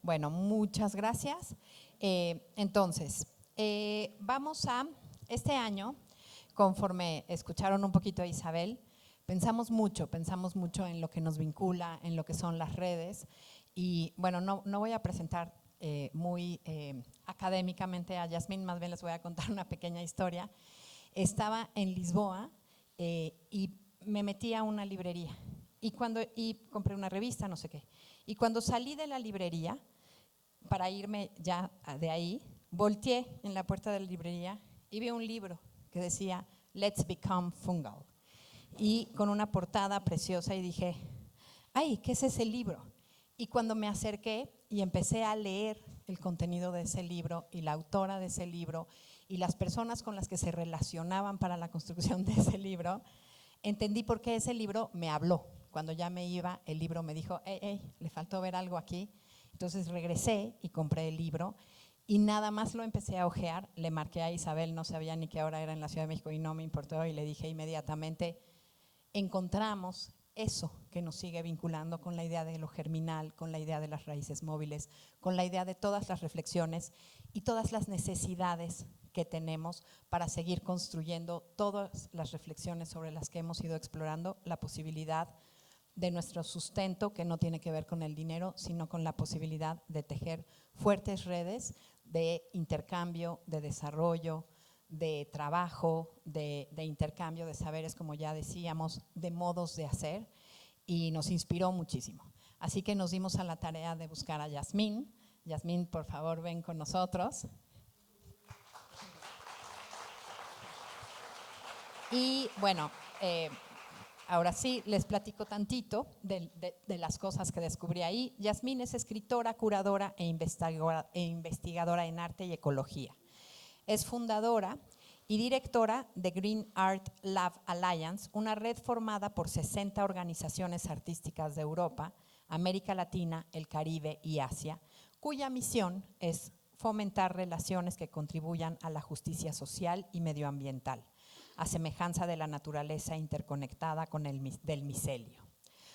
Bueno, muchas gracias. Entonces, vamos a, este año, conforme escucharon un poquito a Isabel, pensamos mucho en lo que nos vincula, en lo que son las redes. Y bueno, no voy a presentar muy académicamente a Yasmín, más bien les voy a contar una pequeña historia. Estaba en Lisboa y me metí a una librería y compré una revista, no sé qué. Y cuando salí de la librería, para irme ya de ahí, volteé en la puerta de la librería y vi un libro que decía Let's Become Fungal, y con una portada preciosa, y dije, ay, ¿qué es ese libro? Y cuando me acerqué y empecé a leer el contenido de ese libro y la autora de ese libro y las personas con las que se relacionaban para la construcción de ese libro, entendí por qué ese libro me habló. Cuando ya me iba, el libro me dijo, le faltó ver algo aquí. Entonces regresé y compré el libro y nada más lo empecé a hojear. Le marqué a Isabel, no sabía ni qué hora era en la Ciudad de México y no me importó, y le dije inmediatamente, encontramos eso que nos sigue vinculando con la idea de lo germinal, con la idea de las raíces móviles, con la idea de todas las reflexiones y todas las necesidades que tenemos para seguir construyendo todas las reflexiones sobre las que hemos ido explorando, la posibilidad de nuestro sustento, que no tiene que ver con el dinero, sino con la posibilidad de tejer fuertes redes de intercambio, de desarrollo, de trabajo, de intercambio de saberes, como ya decíamos, de modos de hacer, y nos inspiró muchísimo. Así que nos dimos a la tarea de buscar a Yasmín. Yasmín, por favor, ven con nosotros. Y bueno, ahora sí, les platico tantito de las cosas que descubrí ahí. Yasmín es escritora, curadora e investigadora en arte y ecología. Es fundadora y directora de Green Art Lab Alliance, una red formada por 60 organizaciones artísticas de Europa, América Latina, el Caribe y Asia, cuya misión es fomentar relaciones que contribuyan a la justicia social y medioambiental, a semejanza de la naturaleza interconectada con del micelio.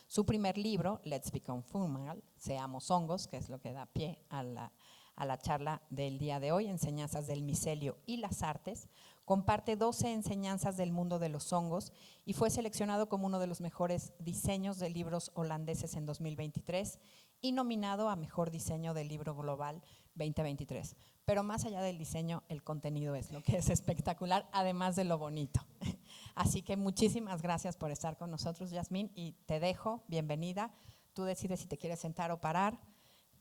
Su primer libro, Let's Become Fungal, Seamos Hongos, que es lo que da pie a la charla del día de hoy, Enseñanzas del micelio y las artes, comparte 12 enseñanzas del mundo de los hongos y fue seleccionado como uno de los mejores diseños de libros holandeses en 2023 y nominado a Mejor Diseño del Libro Global 2023. Pero más allá del diseño, el contenido es lo que es espectacular, además de lo bonito. Así que muchísimas gracias por estar con nosotros, Yasmín, y te dejo, bienvenida. Tú decides si te quieres sentar o parar.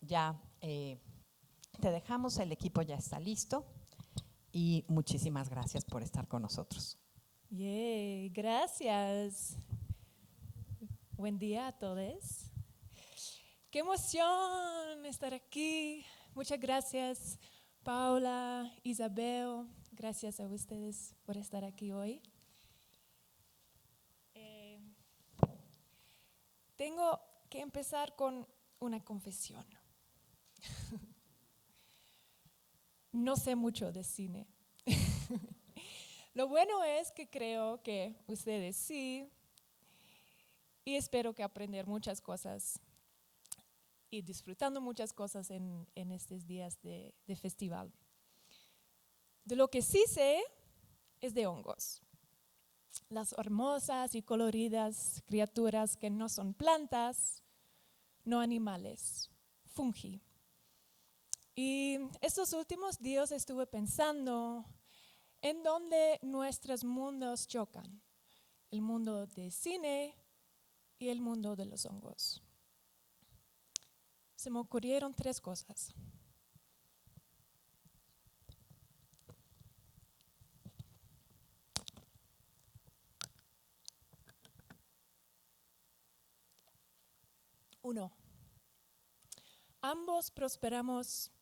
Ya te dejamos, el equipo ya está listo, y muchísimas gracias por estar con nosotros. Yay, gracias. Buen día a todos. Qué emoción estar aquí. Muchas gracias, Paula, Isabel. Gracias a ustedes por estar aquí hoy. Tengo que empezar con una confesión. No sé mucho de cine. Lo bueno es que creo que ustedes sí, y espero que aprender muchas cosas y disfrutando muchas cosas en estos días de festival. De lo que sí sé es de hongos. Las hermosas y coloridas criaturas que no son plantas, no animales, fungi. Y estos últimos días estuve pensando en dónde nuestros mundos chocan. El mundo del cine y el mundo de los hongos. Se me ocurrieron 3 cosas. Uno, ambos prosperamos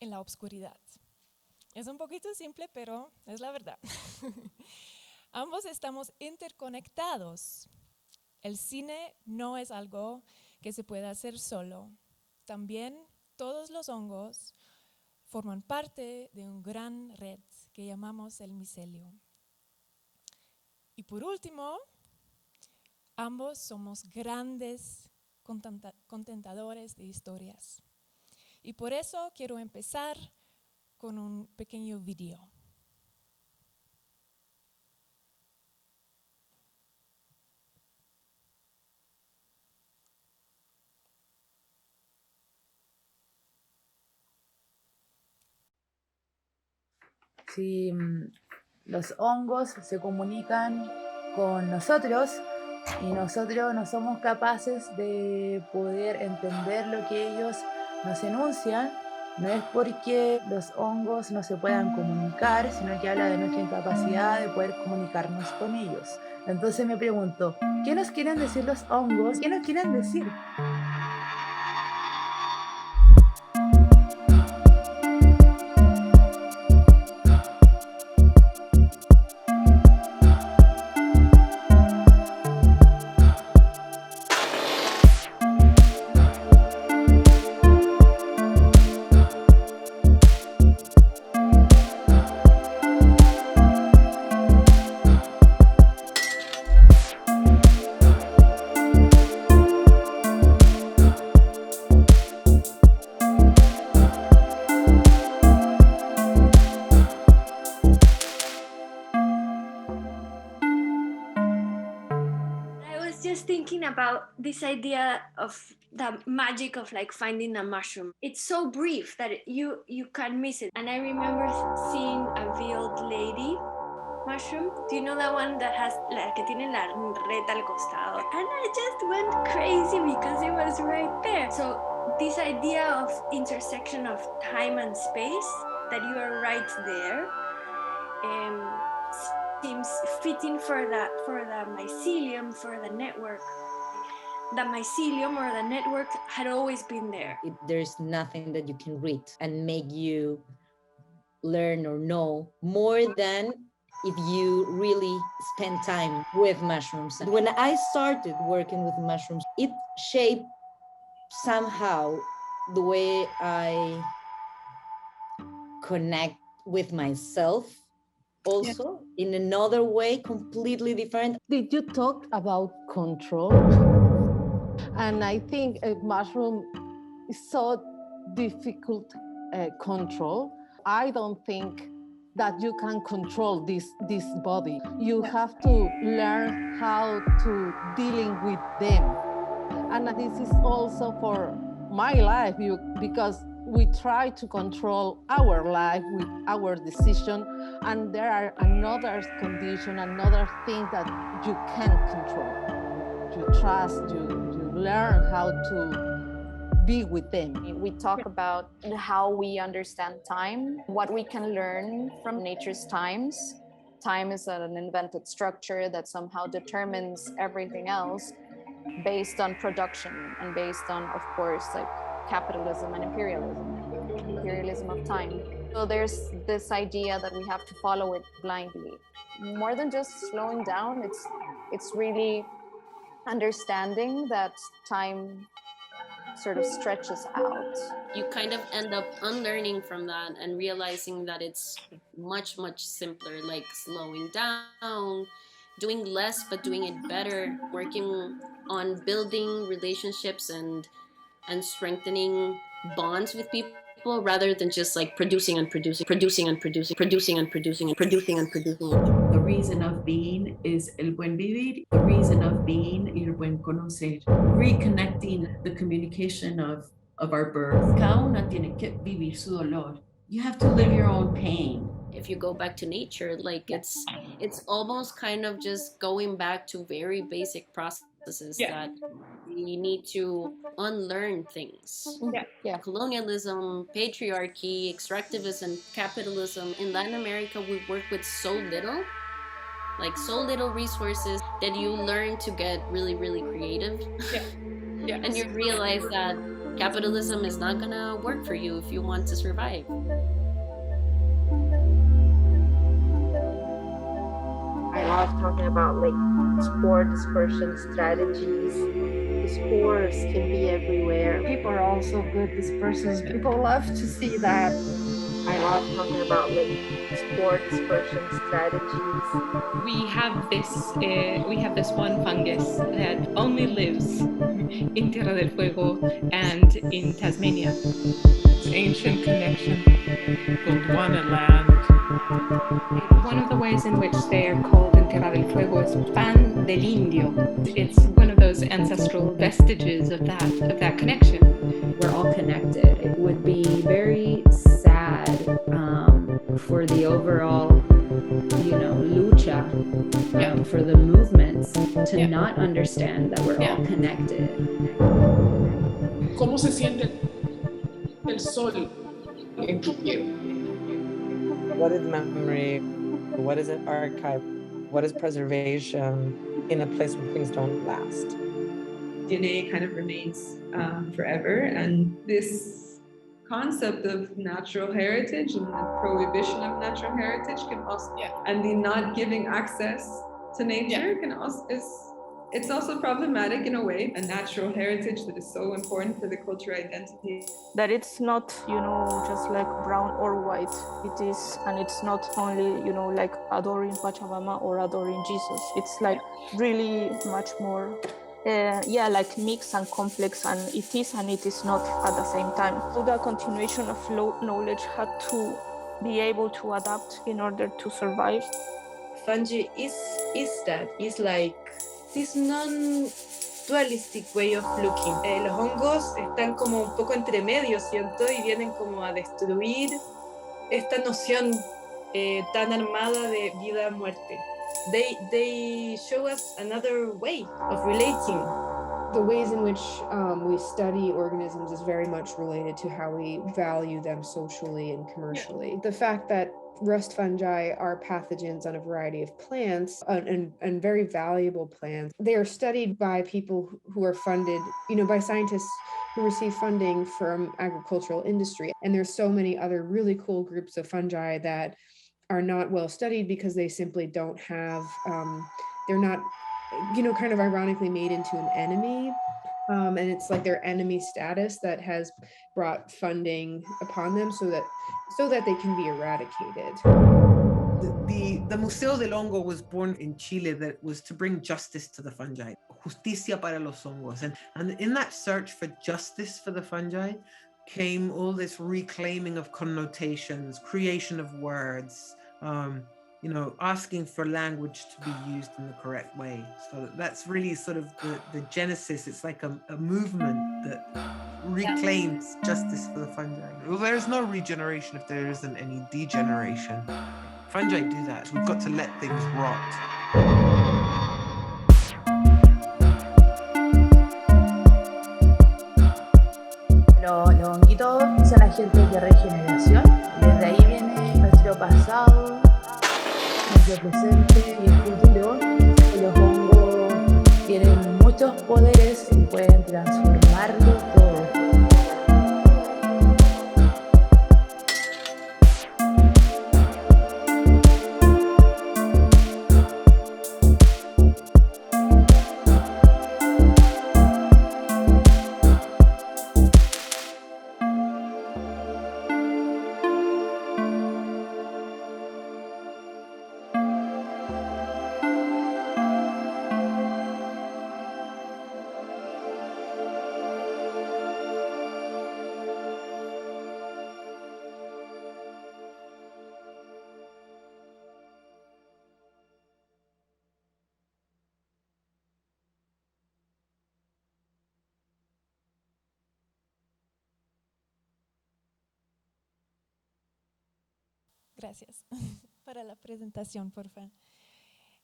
en la oscuridad. Es un poquito simple, pero es la verdad. Ambos estamos interconectados. El cine no es algo que se pueda hacer solo. También todos los hongos forman parte de una gran red que llamamos el micelio. Y por último, ambos somos grandes contentadores de historias. Y por eso quiero empezar con un pequeño video. Si los hongos se comunican con nosotros y nosotros no somos capaces de poder entender lo que ellos nos enuncian, no es porque los hongos no se puedan comunicar, sino que habla de nuestra incapacidad de poder comunicarnos con ellos. Entonces me pregunto, ¿qué nos quieren decir los hongos? ¿Qué nos quieren decir? Just thinking about this idea of the magic of like finding a mushroom. It's so brief that you can miss it. And I remember seeing a veiled lady mushroom. Do you know that one that has la que tiene la reta al costado? And I just went crazy because it was right there. So this idea of intersection of time and space, that you are right there, seems fitting for the mycelium, for the network. The mycelium or the network had always been there. There's nothing that you can read and make you learn or know more than if you really spend time with mushrooms. When I started working with mushrooms, it shaped somehow the way I connect with myself. Also, in another way, completely different. Did you talk about control? And I think a mushroom is so difficult control. I don't think that you can control this body. You have to learn how to dealing with them. And this is also for my life, because we try to control our life with our decision, and there are another condition, another thing that you can't control. You trust, you learn how to be with them. We talk about how we understand time, what we can learn from nature's times. Time is an invented structure that somehow determines everything else based on production and based on, of course, like capitalism and imperialism of time. So there's this idea that we have to follow it blindly. More than just slowing down, it's really understanding that time sort of stretches out. You kind of end up unlearning from that and realizing that it's much, much simpler, like slowing down, doing less but doing it better, working on building relationships and strengthening bonds with people rather than just like producing and producing. The reason of being is el buen vivir. The reason of being, el buen conocer. Reconnecting the communication of our birth. Cada una tiene que vivir su dolor. You have to live your own pain. If you go back to nature, like it's almost kind of just going back to very basic processes that we need to unlearn things. Colonialism, patriarchy, extractivism, capitalism. In Latin America, we work with so little resources that you learn to get really, really creative. And you realize that capitalism is not gonna work for you if you want to survive. I love talking about like spore dispersion strategies. Spores can be everywhere. People are also good dispersers. People love to see that. I love talking about like spore dispersion strategies. We have this one fungus that only lives in Tierra del Fuego and in Tasmania. ancient connection, Gondwana land. One of the ways in which they are called in Tierra del Fuego is pan del indio. It's one of those ancestral vestiges of that connection. We're all connected. It would be very sad for the overall, lucha, for the movements to not understand that we're all connected. ¿Cómo se siente el sol en tu piel? What is memory? What is an archive? What is preservation in a place where things don't last? DNA kind of remains forever, and this concept of natural heritage and the prohibition of natural heritage can also, and the not giving access to nature can also it's also problematic in a way. A natural heritage that is so important for the cultural identity. That it's not, just like brown or white. It is, and it's not only, like adoring Pachamama or adoring Jesus. It's like really much more, like mixed and complex, and it is not at the same time. So the continuation of knowledge had to be able to adapt in order to survive. Fungi is that. It's like this non-dualistic way of looking. Los hongos están como un poco entre medio, siento, y vienen como a destruir esta noción tan armada de vida-muerte. They show us another way of relating. The ways in which we study organisms is very much related to how we value them socially and commercially. The fact that rust fungi are pathogens on a variety of plants and very valuable plants. They are studied by people who are funded, by scientists who receive funding from agricultural industry. And there's so many other really cool groups of fungi that are not well studied because they simply don't have, they're not, kind of ironically made into an enemy. And it's like their enemy status that has brought funding upon them so that they can be eradicated. The Museo del Hongo was born in Chile that was to bring justice to the fungi, justicia para los hongos. And in that search for justice for the fungi came all this reclaiming of connotations, creation of words, asking for language to be used in the correct way. So that's really sort of the genesis. It's like a movement that reclaims justice for the fungi. Well, there's no regeneration if there isn't any degeneration. Fungi do that. We've got to let things rot. Los honguitos son agentes de regeneración. Desde ahí viene nuestro pasado, nuestro presente y el futuro. Los hongos tienen muchos poderes y pueden transformarlo todo. Gracias para la presentación, por favor.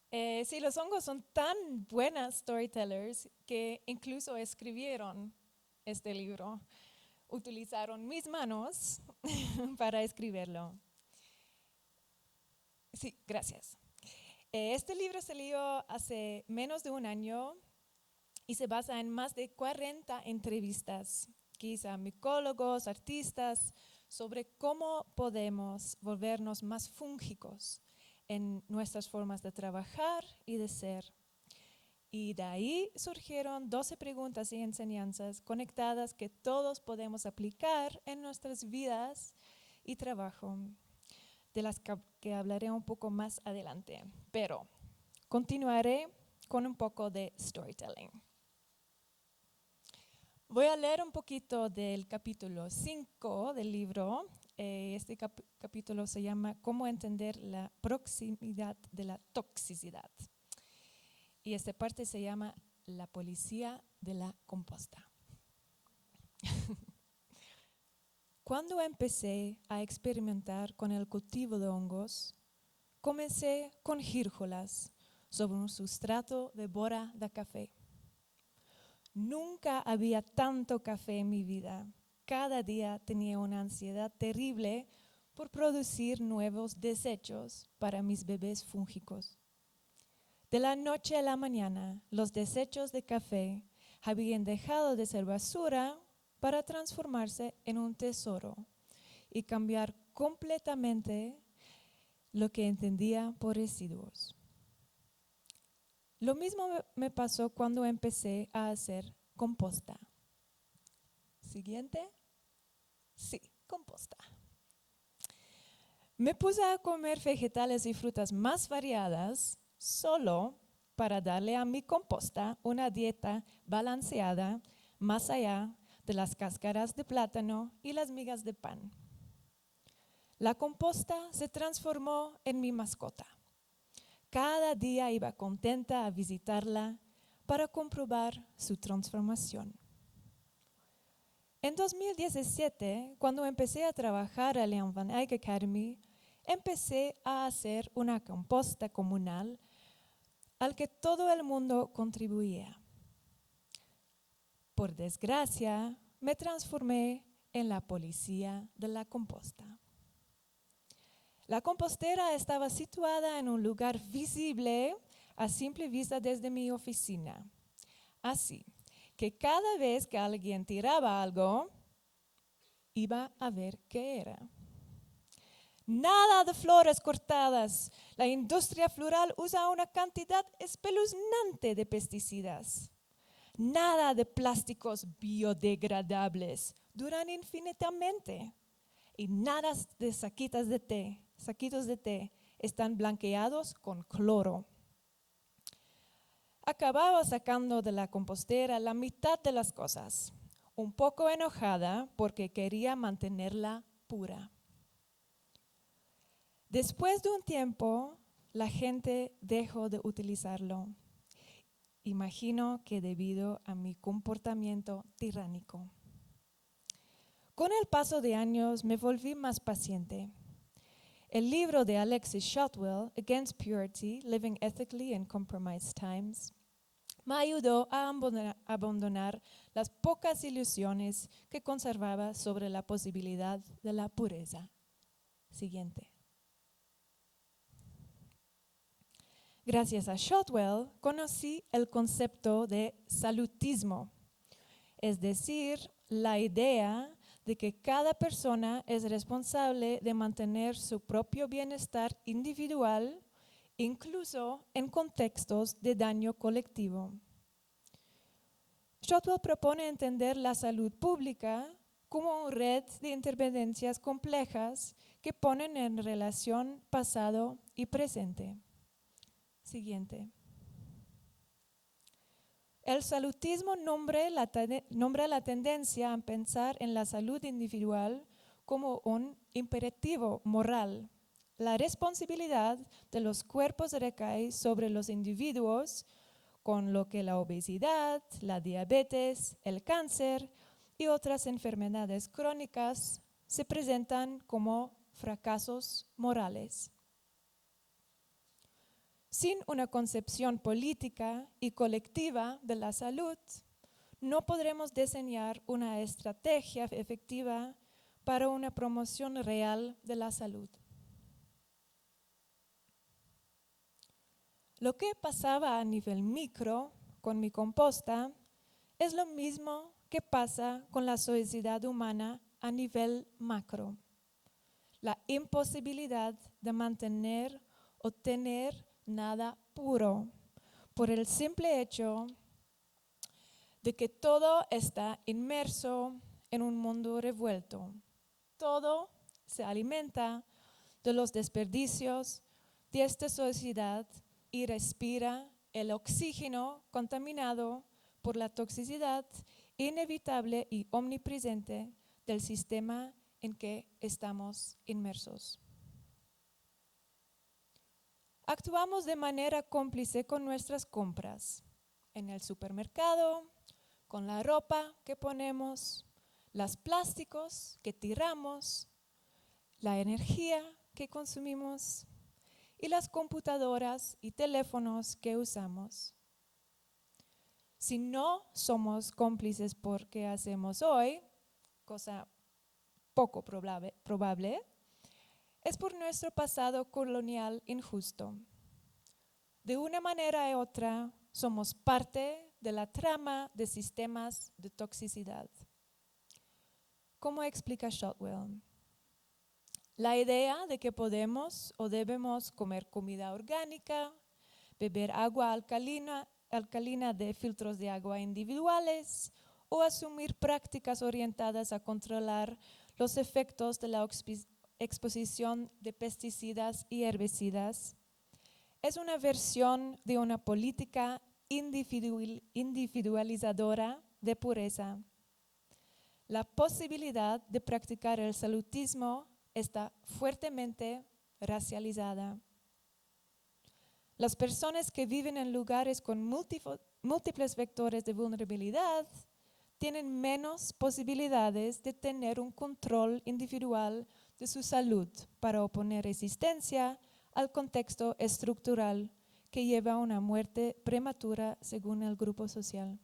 Sí, los hongos son tan buenas storytellers que incluso escribieron este libro. Utilizaron mis manos para escribirlo. Sí, gracias. Este libro salió hace menos de un año y se basa en más de 40 entrevistas que hice a micólogos, artistas, sobre cómo podemos volvernos más fúngicos en nuestras formas de trabajar y de ser. Y de ahí surgieron 12 preguntas y enseñanzas conectadas que todos podemos aplicar en nuestras vidas y trabajo, de las que hablaré un poco más adelante. Pero continuaré con un poco de storytelling. Voy a leer un poquito del capítulo 5 del libro. Este capítulo se llama ¿Cómo entender la proximidad de la toxicidad? Y esta parte se llama La policía de la composta. Cuando empecé a experimentar con el cultivo de hongos, comencé con gírgolas sobre un sustrato de bora de café. Nunca había tanto café en mi vida. Cada día tenía una ansiedad terrible por producir nuevos desechos para mis bebés fúngicos. De la noche a la mañana, los desechos de café habían dejado de ser basura para transformarse en un tesoro y cambiar completamente lo que entendía por residuos. Lo mismo me pasó cuando empecé a hacer composta. Siguiente. Sí, composta. Me puse a comer vegetales y frutas más variadas solo para darle a mi composta una dieta balanceada más allá de las cáscaras de plátano y las migas de pan. La composta se transformó en mi mascota. Cada día iba contenta a visitarla para comprobar su transformación. En 2017, cuando empecé a trabajar en la Van Eyck Academy, empecé a hacer una composta comunal al que todo el mundo contribuía. Por desgracia, me transformé en la policía de la composta. La compostera estaba situada en un lugar visible a simple vista desde mi oficina. Así que cada vez que alguien tiraba algo, iba a ver qué era. Nada de flores cortadas. La industria floral usa una cantidad espeluznante de pesticidas. Nada de plásticos biodegradables. Duran infinitamente. Y nada de saquitos de té están blanqueados con cloro. Acababa sacando de la compostera la mitad de las cosas, un poco enojada porque quería mantenerla pura. Después de un tiempo, la gente dejó de utilizarlo. Imagino que debido a mi comportamiento tiránico. Con el paso de años me volví más paciente. El libro de Alexis Shotwell, Against Purity, Living Ethically in Compromised Times, me ayudó a abandonar las pocas ilusiones que conservaba sobre la posibilidad de la pureza. Siguiente. Gracias a Shotwell conocí el concepto de salutismo, es decir, la idea de que cada persona es responsable de mantener su propio bienestar individual, incluso en contextos de daño colectivo. Shotwell propone entender la salud pública como una red de interdependencias complejas que ponen en relación pasado y presente. Siguiente. El salutismo nombra la tendencia a pensar en la salud individual como un imperativo moral. La responsabilidad de los cuerpos recae sobre los individuos, con lo que la obesidad, la diabetes, el cáncer y otras enfermedades crónicas se presentan como fracasos morales. Sin una concepción política y colectiva de la salud, no podremos diseñar una estrategia efectiva para una promoción real de la salud. Lo que pasaba a nivel micro con mi composta es lo mismo que pasa con la sociedad humana a nivel macro. La imposibilidad de mantener o tener nada puro, por el simple hecho de que todo está inmerso en un mundo revuelto. Todo se alimenta de los desperdicios de esta sociedad y respira el oxígeno contaminado por la toxicidad inevitable y omnipresente del sistema en que estamos inmersos. Actuamos de manera cómplice con nuestras compras, en el supermercado, con la ropa que ponemos, los plásticos que tiramos, la energía que consumimos y las computadoras y teléfonos que usamos. Si no somos cómplices por qué hacemos hoy, cosa poco probable, es por nuestro pasado colonial injusto. De una manera u otra, somos parte de la trama de sistemas de toxicidad. ¿Cómo explica Shotwell? La idea de que podemos o debemos comer comida orgánica, beber agua alcalina de filtros de agua individuales o asumir prácticas orientadas a controlar los efectos de la exposición de pesticidas y herbicidas es una versión de una política individualizadora de pureza. La posibilidad de practicar el salutismo está fuertemente racializada. Las personas que viven en lugares con múltiples vectores de vulnerabilidad tienen menos posibilidades de tener un control individual de su salud para oponer resistencia al contexto estructural que lleva a una muerte prematura según el grupo social.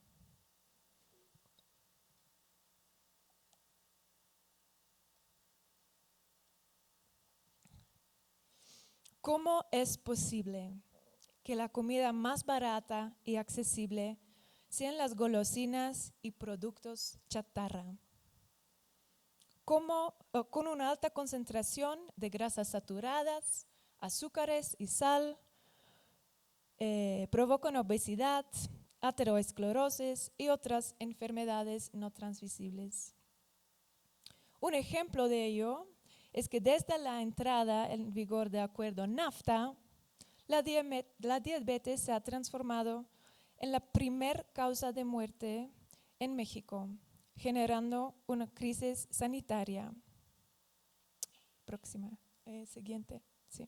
¿Cómo es posible que la comida más barata y accesible sean las golosinas y productos chatarra? Con una alta concentración de grasas saturadas, azúcares y sal, provocan obesidad, aterosclerosis y otras enfermedades no transmisibles. Un ejemplo de ello es que desde la entrada en vigor del acuerdo NAFTA, la diabetes se ha transformado en la primer causa de muerte en México, generando una crisis sanitaria. Siguiente. Sí.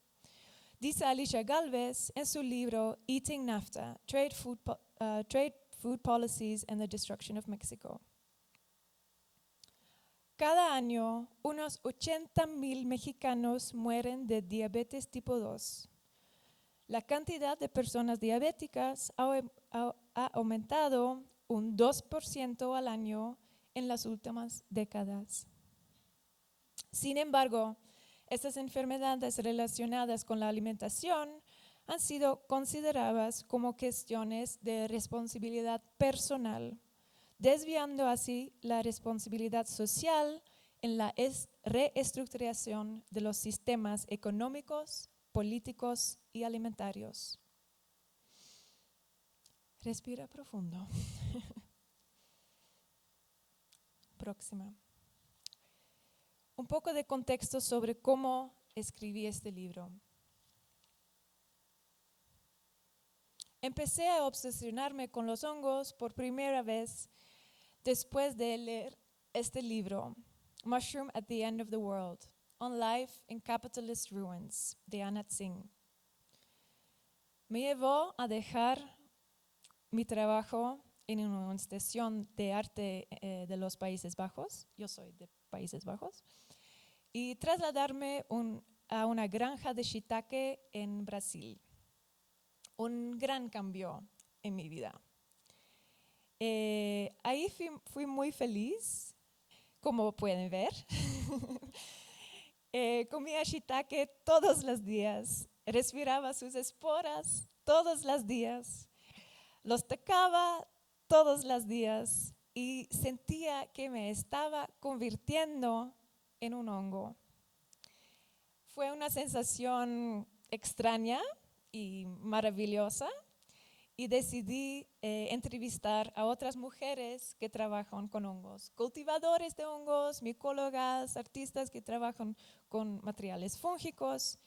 Dice Alicia Galvez en su libro Eating NAFTA, Trade Food Policies and the Destruction of Mexico. Cada año, unos 80,000 mexicanos mueren de diabetes tipo 2. La cantidad de personas diabéticas ha aumentado un 2% al año en las últimas décadas. Sin embargo, estas enfermedades relacionadas con la alimentación han sido consideradas como cuestiones de responsabilidad personal, desviando así la responsabilidad social en la reestructuración de los sistemas económicos, políticos y alimentarios. Respira profundo. Próxima. Un poco de contexto sobre cómo escribí este libro. Empecé a obsesionarme con los hongos por primera vez después de leer este libro, Mushroom at the End of the World, On Life in Capitalist Ruins, de Anat Singh. Me llevó a dejar mi trabajo en una institución de arte de los Países Bajos, yo soy de Países Bajos, y trasladarme a una granja de shiitake en Brasil. Un gran cambio en mi vida. Ahí fui muy feliz, como pueden ver. Comía shiitake todos los días, respiraba sus esporas todos los días, los tocaba todos los días y sentía que me estaba convirtiendo en un hongo. Fue una sensación extraña y maravillosa y decidí entrevistar a otras mujeres que trabajan con hongos, cultivadores de hongos, micólogas, artistas que trabajan con materiales fúngicos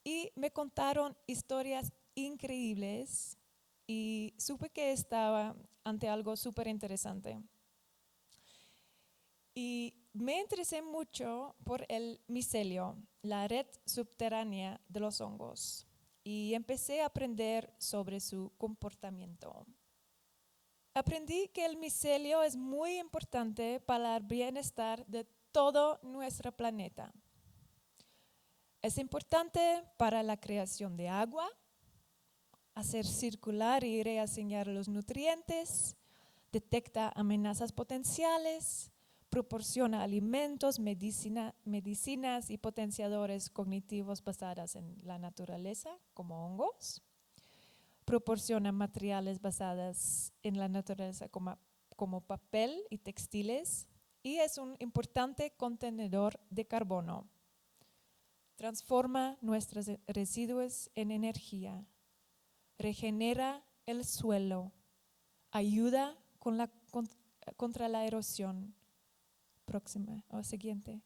y me contaron historias increíbles y supe que estaba ante algo súper interesante. Y me interesé mucho por el micelio, la red subterránea de los hongos, y empecé a aprender sobre su comportamiento. Aprendí que el micelio es muy importante para el bienestar de todo nuestro planeta. Es importante para la creación de agua, hacer circular y reasignar los nutrientes, detecta amenazas potenciales, proporciona alimentos, medicinas y potenciadores cognitivos basados en la naturaleza, como hongos. Proporciona materiales basados en la naturaleza como papel y textiles, y es un importante contenedor de carbono. Transforma nuestros residuos en energía, regenera el suelo, ayuda contra la erosión. Próxima o siguiente.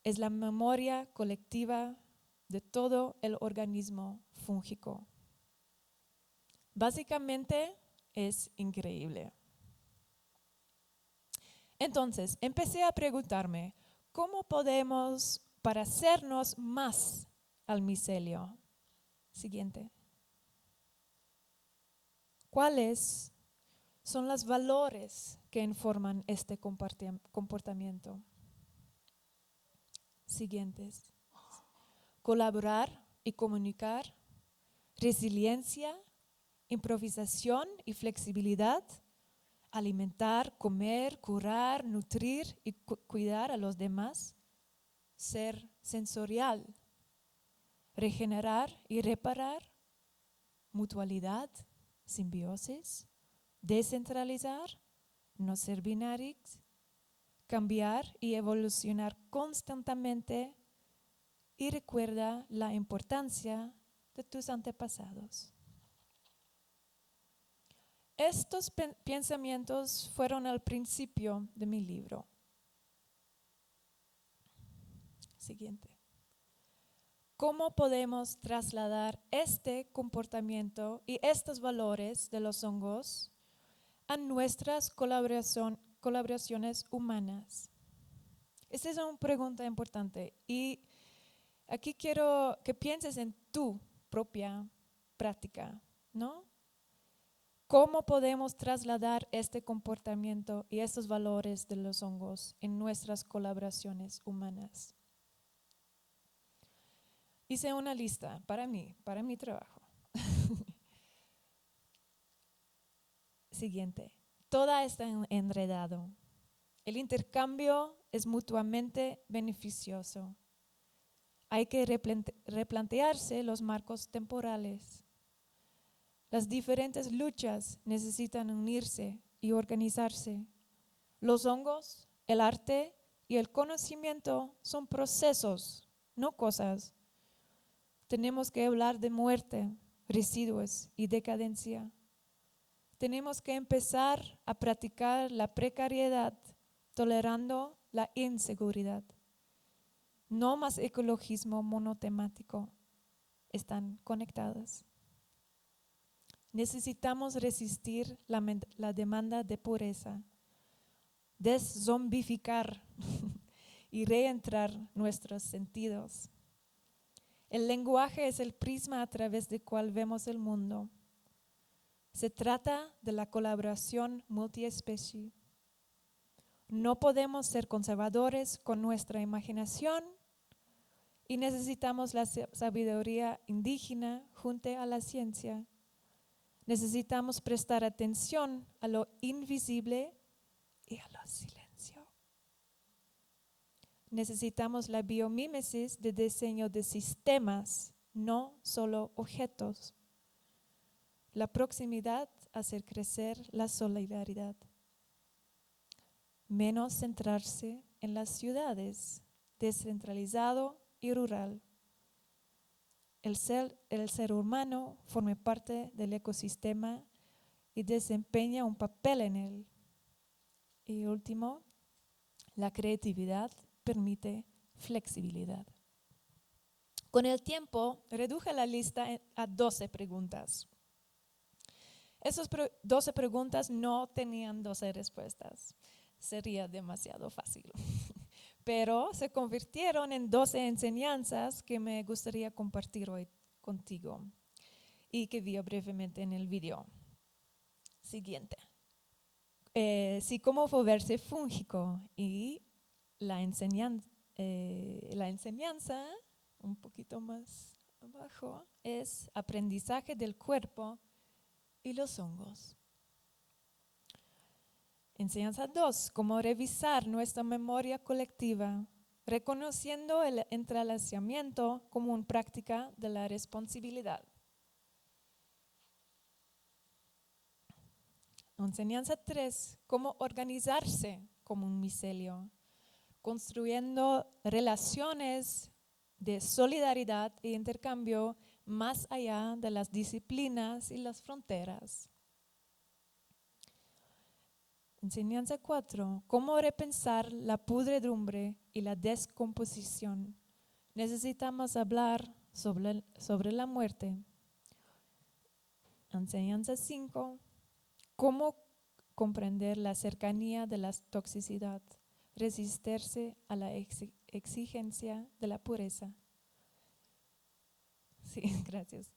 Es la memoria colectiva de todo el organismo fúngico. Básicamente es increíble. Entonces, empecé a preguntarme, ¿cómo podemos parecernos más al micelio? Siguiente. ¿Cuáles son los valores que informan este comportamiento? Siguientes. Colaborar y comunicar, resiliencia, improvisación y flexibilidad, alimentar, comer, curar, nutrir y cuidar a los demás, ser sensorial, regenerar y reparar, mutualidad, simbiosis, descentralizar, no ser binarios, cambiar y evolucionar constantemente, y recuerda la importancia de tus antepasados. Estos pensamientos fueron el principio de mi libro. Siguiente. ¿Cómo podemos trasladar este comportamiento y estos valores de los hongos a nuestras colaboraciones humanas? Esta es una pregunta importante y aquí quiero que pienses en tu propia práctica, ¿no? ¿Cómo podemos trasladar este comportamiento y estos valores de los hongos en nuestras colaboraciones humanas? Hice una lista para mi trabajo. Siguiente. Todo está enredado. El intercambio es mutuamente beneficioso. Hay que replantearse los marcos temporales. Las diferentes luchas necesitan unirse y organizarse. Los hongos, el arte y el conocimiento son procesos, no cosas. Tenemos que hablar de muerte, residuos y decadencia. Tenemos que empezar a practicar la precariedad, tolerando la inseguridad. No más ecologismo monotemático. Están conectados. Necesitamos resistir la demanda de pureza, deszombificar y reentrar nuestros sentidos. El lenguaje es el prisma a través del cual vemos el mundo. Se trata de la colaboración multiespecie. No podemos ser conservadores con nuestra imaginación y necesitamos la sabiduría indígena junto a la ciencia. Necesitamos prestar atención a lo invisible y a lo silencio. Necesitamos la biomímesis de diseño de sistemas, no solo objetos. La proximidad hace crecer la solidaridad. Menos centrarse en las ciudades, descentralizado y rural. El ser humano forma parte del ecosistema y desempeña un papel en él. Y último, la creatividad permite flexibilidad. Con el tiempo, reduje la lista a 12 preguntas. Esas 12 preguntas no tenían 12 respuestas. sería demasiado fácil. Pero se convirtieron en 12 enseñanzas que me gustaría compartir hoy contigo y que vi brevemente en el video siguiente. Sí, cómo volverse fúngico y la enseñanza, un poquito más abajo, es aprendizaje del cuerpo y los hongos. Enseñanza 2, cómo revisar nuestra memoria colectiva, reconociendo el entrelazamiento como una práctica de la responsabilidad. Enseñanza 3, cómo organizarse como un micelio, construyendo relaciones de solidaridad e intercambio más allá de las disciplinas y las fronteras. Enseñanza 4, cómo repensar la pudredumbre y la descomposición. Necesitamos hablar sobre la muerte. Enseñanza 5, cómo comprender la cercanía de la toxicidad, resistirse a la exigencia de la pureza. Sí, gracias.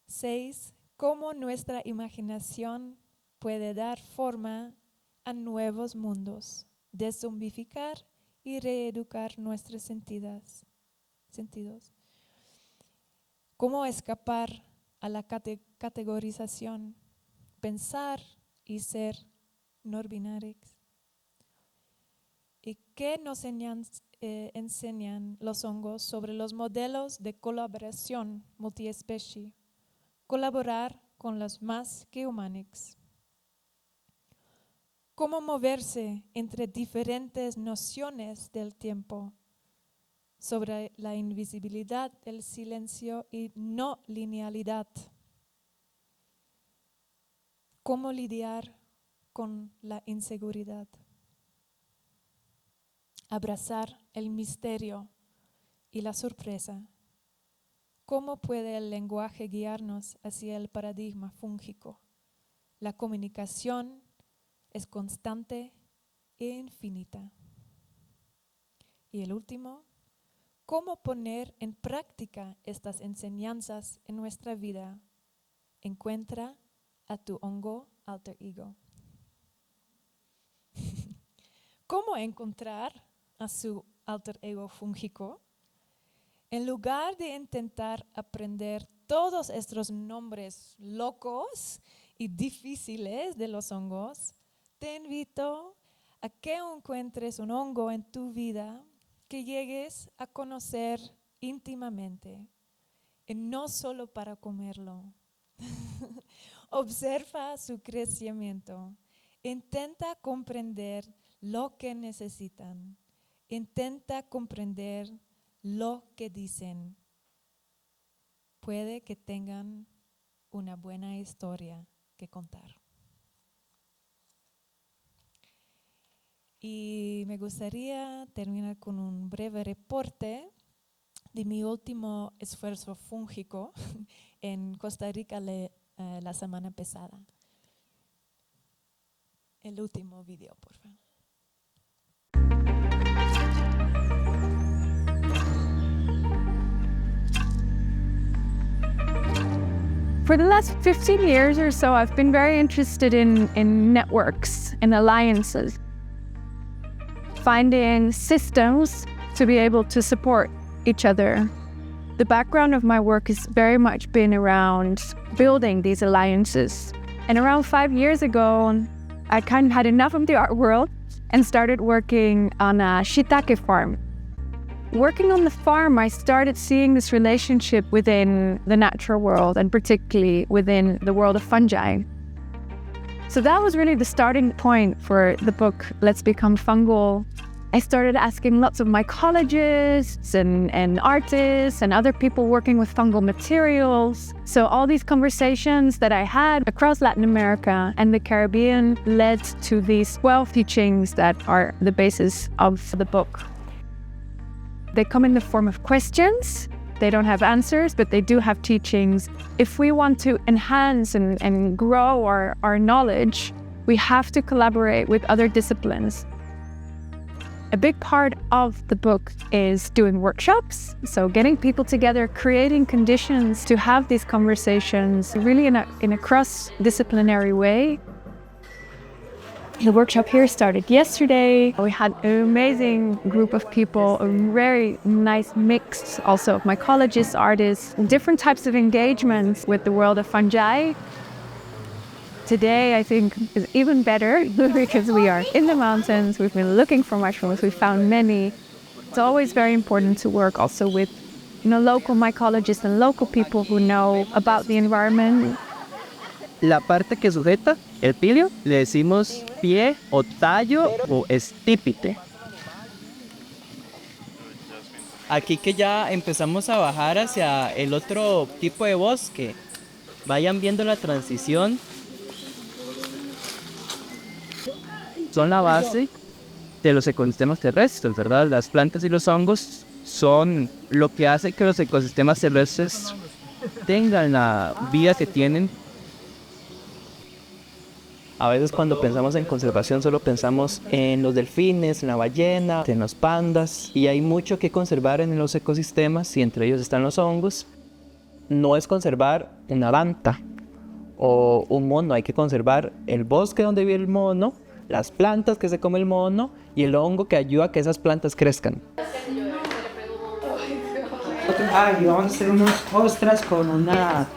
6, cómo nuestra imaginación puede dar forma a nuevos mundos, deszombificar y reeducar nuestros sentidos. Cómo escapar a la categorización, pensar y ser no binarios. ¿Y qué nos enseñan los hongos sobre los modelos de colaboración multiespecie? Colaborar con los más que humanos. Cómo moverse entre diferentes nociones del tiempo, sobre la invisibilidad, el silencio y no linealidad. Cómo lidiar con la inseguridad. Abrazar el misterio y la sorpresa. ¿Cómo puede el lenguaje guiarnos hacia el paradigma fúngico? La comunicación es constante e infinita. Y el último, ¿cómo poner en práctica estas enseñanzas en nuestra vida? Encuentra a tu hongo alter ego. ¿Cómo encontrar a su alter ego fúngico? En lugar de intentar aprender todos estos nombres locos y difíciles de los hongos, te invito a que encuentres un hongo en tu vida que llegues a conocer íntimamente y no solo para comerlo. Observa su crecimiento. Intenta comprender lo que necesitan. Intenta comprender lo que dicen. Puede que tengan una buena historia que contar. Y me gustaría terminar con un breve reporte de mi último esfuerzo fúngico en Costa Rica la semana pasada. El último video, por favor. For the last 15 years or so, I've been very interested in networks and alliances, finding systems to be able to support each other. The background of my work has very much been around building these alliances. And around 5 years ago, I kind of had enough of the art world and started working on a shiitake farm. Working on the farm, I started seeing this relationship within the natural world and particularly within the world of fungi. So that was really the starting point for the book, Let's Become Fungal. I started asking lots of mycologists and artists and other people working with fungal materials. So all these conversations that I had across Latin America and the Caribbean led to these 12 teachings that are the basis of the book. They come in the form of questions. They don't have answers, but they do have teachings. If we want to enhance and grow our knowledge, We have to collaborate with other disciplines. A big part of the book is doing workshops, so getting people together, creating conditions to have these conversations really in a cross-disciplinary way. The workshop here started yesterday. We had an amazing group of people, a very nice mix also of mycologists, artists, different types of engagements with the world of fungi. Today, I think, is even better because we are in the mountains. We've been looking for mushrooms. We found many. It's always very important to work also with, local mycologists and local people who know about the environment. La parte que sujeta el pilio le decimos pie o tallo o estípite. Aquí que ya empezamos a bajar hacia el otro tipo de bosque, vayan viendo la transición. Son la base de los ecosistemas terrestres, ¿verdad? Las plantas y los hongos son lo que hace que los ecosistemas terrestres tengan la vida que tienen. A veces cuando pensamos en conservación solo pensamos en los delfines, en la ballena, en los pandas, y hay mucho que conservar en los ecosistemas y entre ellos están los hongos. No es conservar una banta o un mono, hay que conservar el bosque donde vive el mono, las plantas que se come el mono y el hongo que ayuda a que esas plantas crezcan. Y vamos a hacer unos ostras con una...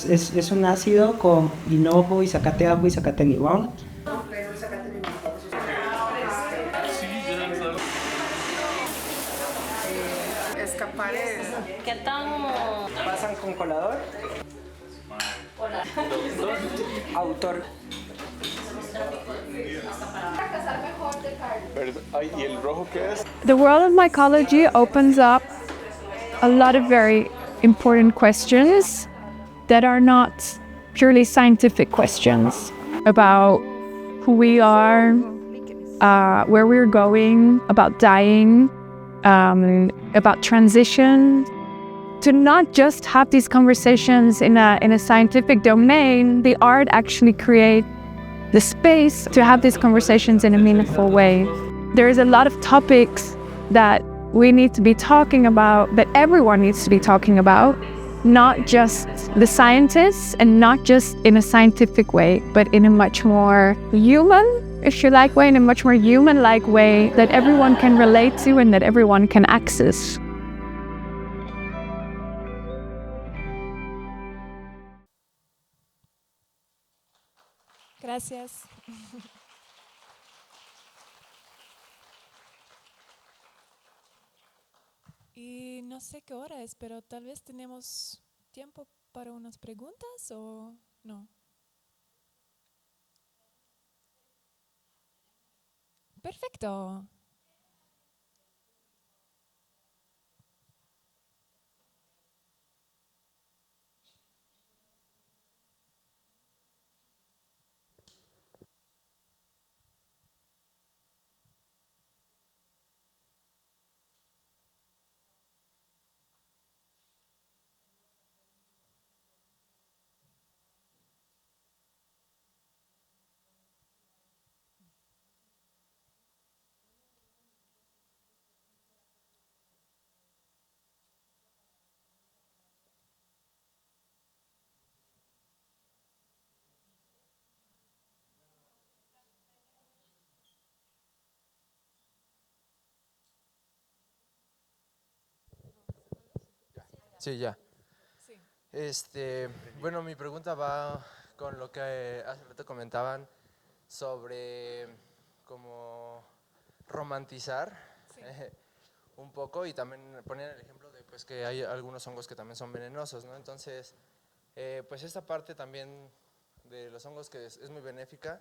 Es un ácido con hinojo y zacate ajo y zacate limón. Escapares. ¿Qué tan? ¿Pasan con colador? Autor. ¿Y el rojo qué es? The world of mycology opens up a lot of very important questions that are not purely scientific questions about who we are, where we're going, about dying, about transition. To not just have these conversations in a scientific domain, the art actually create the space to have these conversations in a meaningful way. There is a lot of topics that we need to be talking about, that everyone needs to be talking about, not just the scientists and not just in a scientific way, but in a much more human, if you like, way, in a much more human-like way that everyone can relate to and that everyone can access. Gracias. Y no sé qué hora es, pero tal vez tenemos tiempo para unas preguntas o no. Perfecto. Sí, ya. Sí. Bueno, mi pregunta va con lo que hace rato comentaban sobre cómo romantizar un poco y también ponían el ejemplo de pues, que hay algunos hongos que también son venenosos, ¿no? Entonces, pues esta parte también de los hongos que es muy benéfica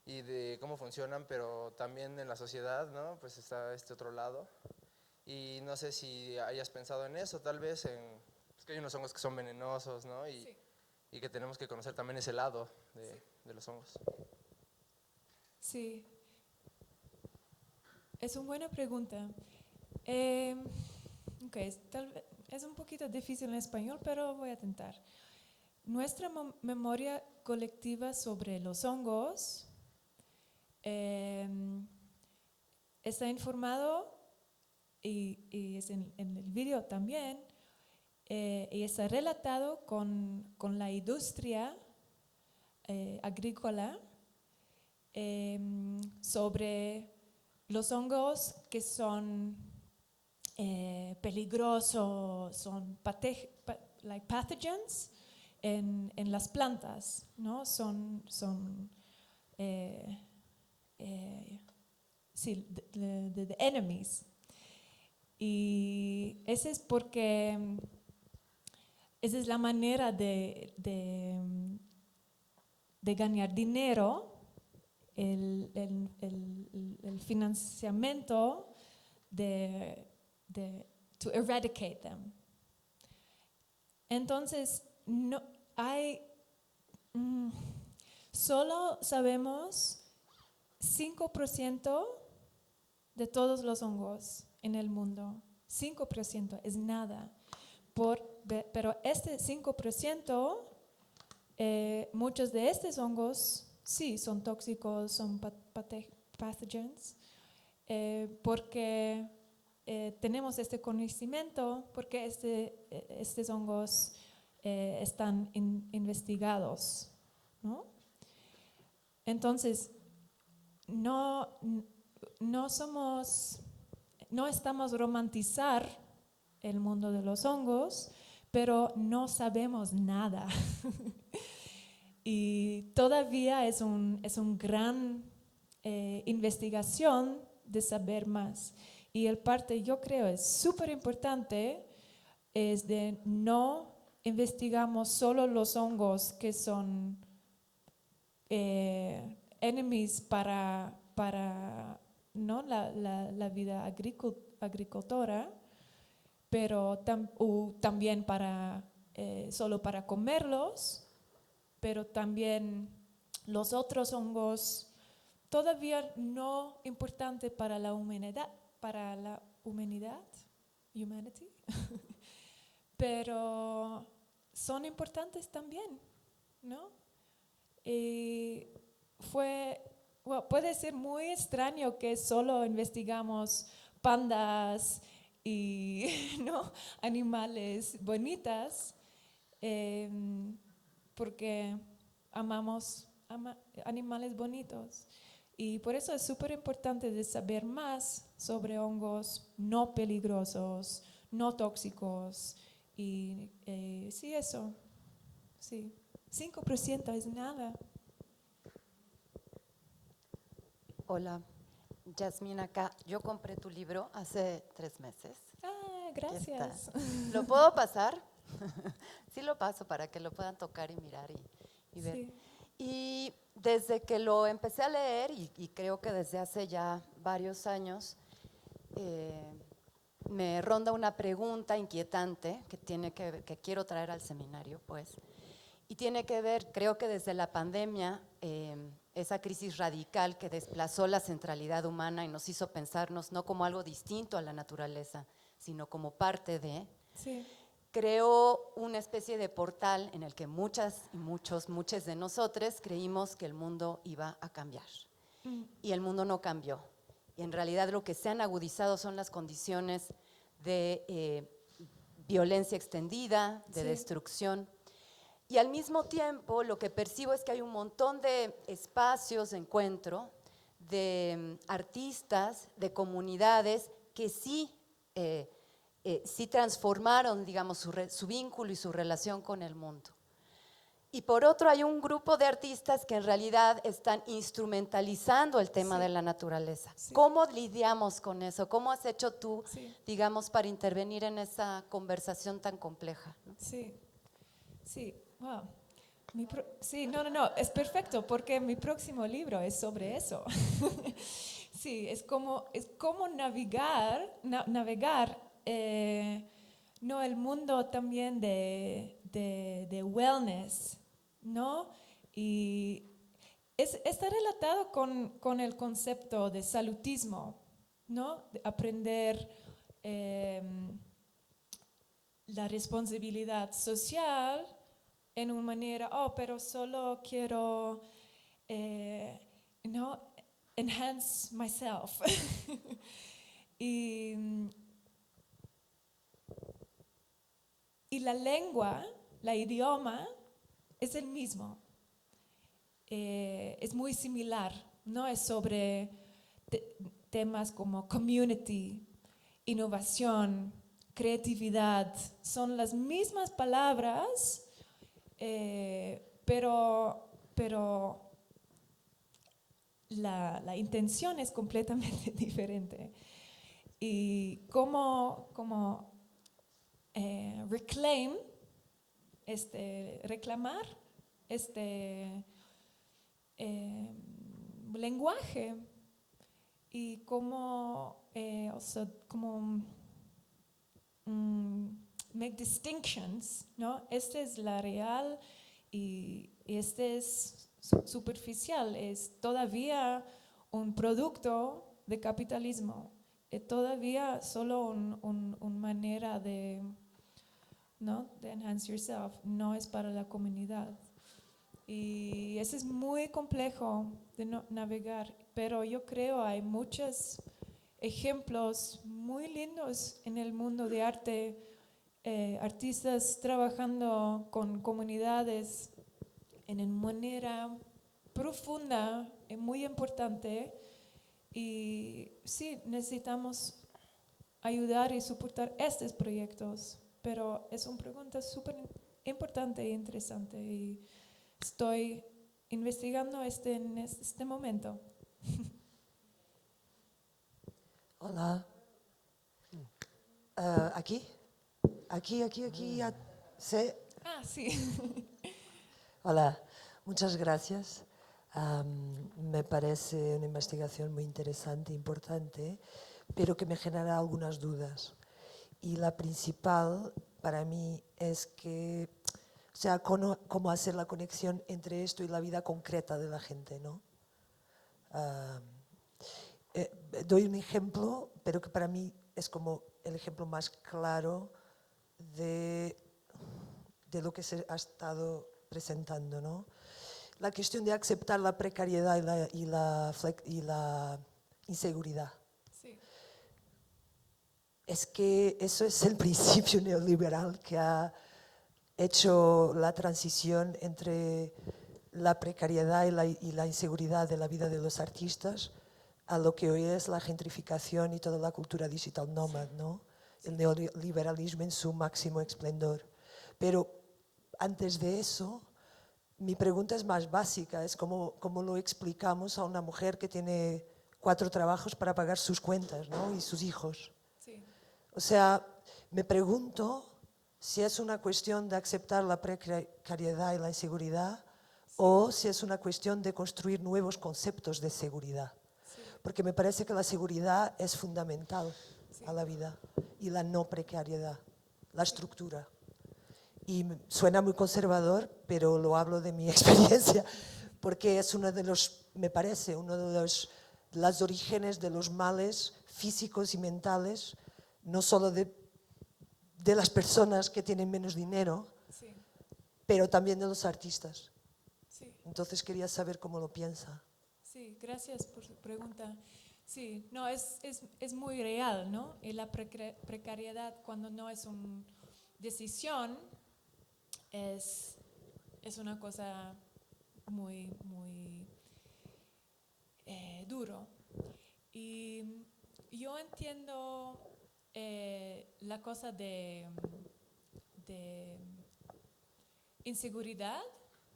y de cómo funcionan, pero también en la sociedad, ¿no? Pues está este otro lado. Y no sé si hayas pensado en eso, tal vez, es que hay unos hongos que son venenosos, ¿no? Y que tenemos que conocer también ese lado de los hongos. Sí, es una buena pregunta. Tal vez es un poquito difícil en español, pero voy a intentar. Nuestra memoria colectiva sobre los hongos está informado y es en el video también, y está relatado con la industria agrícola sobre los hongos que son peligrosos, son like pathogens en las plantas, ¿no? Son sí, the enemies. Y ese es porque esa es la manera de ganar dinero, el financiamiento to eradicate them. Entonces, no hay, solo sabemos 5% de todos los hongos en el mundo. 5% es nada. Pero este 5%, muchos de estos hongos sí son tóxicos, son pathogens, porque tenemos este conocimiento, porque estos hongos están investigados, ¿no? Entonces, no estamos romantizar el mundo de los hongos, pero no sabemos nada. Y todavía es un gran investigación de saber más. Y el parte, yo creo, es súper importante, es de no investigamos solo los hongos que son enemies para ¿no? la vida agricultora, pero también solo para comerlos, pero también los otros hongos todavía no importante para la humanidad, humanity, pero son importantes también, ¿no? Y puede ser muy extraño que solo investigamos pandas y ¿no? animales bonitas, porque amamos animales bonitos. Y por eso es súper importante de saber más sobre hongos no peligrosos, no tóxicos. Y sí, eso. Sí. 5% es nada. Hola, Yasmín acá. Yo compré tu libro hace 3 meses. Ah, gracias. ¿Lo puedo pasar? Sí lo paso para que lo puedan tocar y mirar y ver. Sí. Y desde que lo empecé a leer, y creo que desde hace ya varios años, me ronda una pregunta inquietante que quiero traer al seminario, pues. Y tiene que ver, creo que desde la pandemia, esa crisis radical que desplazó la centralidad humana y nos hizo pensarnos no como algo distinto a la naturaleza, sino como parte de, sí. Creó una especie de portal en el que muchos de nosotros creímos que el mundo iba a cambiar. Y el mundo no cambió. Y en realidad lo que se han agudizado son las condiciones de violencia extendida, de destrucción. Y al mismo tiempo lo que percibo es que hay un montón de espacios de encuentro, de artistas, de comunidades que sí transformaron, digamos, su vínculo y su relación con el mundo. Y por otro hay un grupo de artistas que en realidad están instrumentalizando el tema de la naturaleza. Sí. ¿Cómo lidiamos con eso? ¿Cómo has hecho tú, digamos, para intervenir en esa conversación tan compleja, ¿no? Sí, sí, wow. Sí, no, es perfecto porque mi próximo libro es sobre eso. Sí, es como navegar no, el mundo también de wellness, ¿no? Y está relatado con el concepto de salutismo, ¿no? De aprender la responsabilidad social en una manera, pero solo quiero, ¿no? enhance myself. y la lengua, la idioma, es el mismo. Es muy similar, ¿no? Es sobre temas como community, innovación, creatividad. Son las mismas palabras, pero la intención es completamente diferente. Y como reclamar lenguaje y como make distinctions, ¿no? Este es la real y este es superficial, es todavía un producto de capitalismo, es todavía solo una manera de, ¿no? de enhance yourself, no es para la comunidad. Y eso es muy complejo de navegar, pero yo creo hay muchos ejemplos muy lindos en el mundo de arte, artistas trabajando con comunidades en una manera profunda y muy importante. Y sí, necesitamos ayudar y soportar estos proyectos, pero es una pregunta súper importante e interesante y estoy investigando en este momento. Hola. ¿Aquí? ¿Sí? Ah, sí. Hola, muchas gracias. Me parece una investigación muy interesante, importante, pero que me genera algunas dudas. Y la principal para mí es que, o sea, cómo hacer la conexión entre esto y la vida concreta de la gente, ¿no? Doy un ejemplo, pero que para mí es como el ejemplo más claro de lo que se ha estado presentando, ¿no? La cuestión de aceptar la precariedad y la inseguridad. Sí. Es que eso es el principio neoliberal que ha hecho la transición entre la precariedad y la inseguridad de la vida de los artistas a lo que hoy es la gentrificación y toda la cultura digital nómada, ¿no? El neoliberalismo en su máximo esplendor. Pero antes de eso, mi pregunta es más básica, es cómo lo explicamos a una mujer que tiene 4 trabajos para pagar sus cuentas, ¿no? Y sus hijos. Sí. O sea, me pregunto si es una cuestión de aceptar la precariedad y la inseguridad o si es una cuestión de construir nuevos conceptos de seguridad. Porque me parece que la seguridad es fundamental a la vida y la no precariedad, la estructura. Y suena muy conservador, pero lo hablo de mi experiencia, porque es uno de los, me parece, uno de los orígenes de los males físicos y mentales, no solo de las personas que tienen menos dinero, Sí. pero también de los artistas. Sí. Entonces quería saber cómo lo piensa. Sí, gracias por su pregunta. Sí, no, es muy real, ¿no? Y la precariedad cuando no es una decisión es una cosa muy, muy duro. Y yo entiendo la cosa de inseguridad